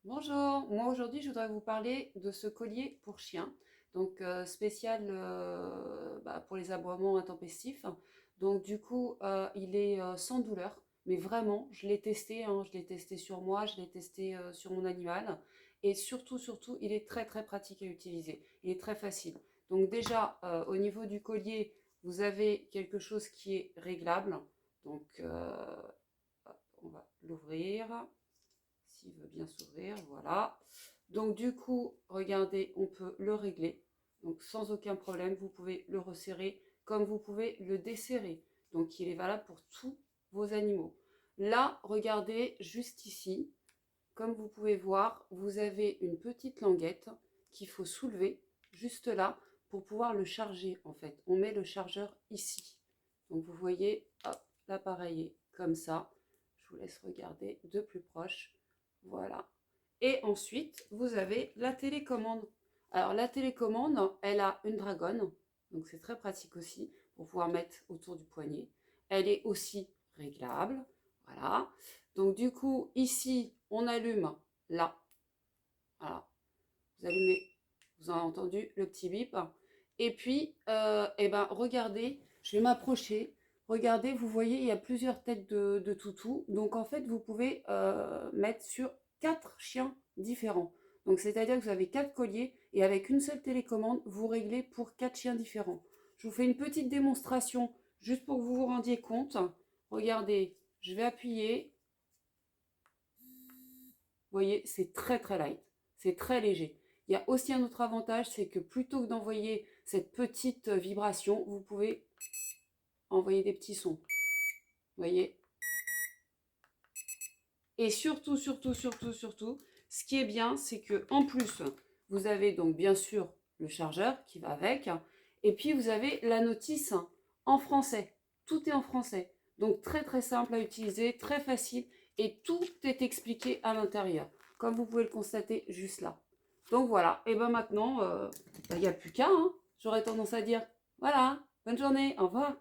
Bonjour, moi aujourd'hui je voudrais vous parler de ce collier pour chien, donc spécial pour les aboiements intempestifs. Donc du coup il est sans douleur, mais vraiment je l'ai testé, hein, je l'ai testé sur moi, je l'ai testé sur mon animal, et surtout il est très très pratique à utiliser, il est très facile. Donc déjà au niveau du collier vous avez quelque chose qui est réglable, donc hop, on va l'ouvrir s'il veut bien s'ouvrir, voilà. Donc du coup, regardez, on peut le régler. Donc sans aucun problème, vous pouvez le resserrer comme vous pouvez le desserrer. Donc il est valable pour tous vos animaux. Là, regardez juste ici, comme vous pouvez voir, vous avez une petite languette qu'il faut soulever juste là pour pouvoir le charger en fait. On met le chargeur ici. Donc vous voyez, hop, l'appareil est comme ça. Je vous laisse regarder de plus proche. Voilà. Et ensuite, vous avez la télécommande. Alors la télécommande, elle a une dragonne, donc c'est très pratique aussi pour pouvoir mettre autour du poignet. Elle est aussi réglable, voilà. Donc du coup, ici, on allume là. Voilà. Vous allumez, vous avez entendu le petit bip. Et puis, regardez, je vais m'approcher. Regardez, vous voyez, il y a plusieurs têtes de toutou. Donc en fait, vous pouvez mettre sur 4 chiens différents. Donc c'est-à-dire que vous avez 4 colliers et avec une seule télécommande, vous réglez pour 4 chiens différents. Je vous fais une petite démonstration juste pour que vous vous rendiez compte. Regardez, je vais appuyer. Vous voyez, c'est très très light, c'est très léger. Il y a aussi un autre avantage, c'est que plutôt que d'envoyer cette petite vibration, vous pouvez envoyer des petits sons. Vous voyez. Et surtout, ce qui est bien, c'est que en plus, vous avez donc bien sûr le chargeur qui va avec, et puis vous avez la notice en français. Tout est en français. Donc très très simple à utiliser, très facile, et tout est expliqué à l'intérieur, comme vous pouvez le constater juste là. Donc voilà, et ben maintenant, il n'y a plus qu'à, hein, j'aurais tendance à dire. Voilà, bonne journée, au revoir.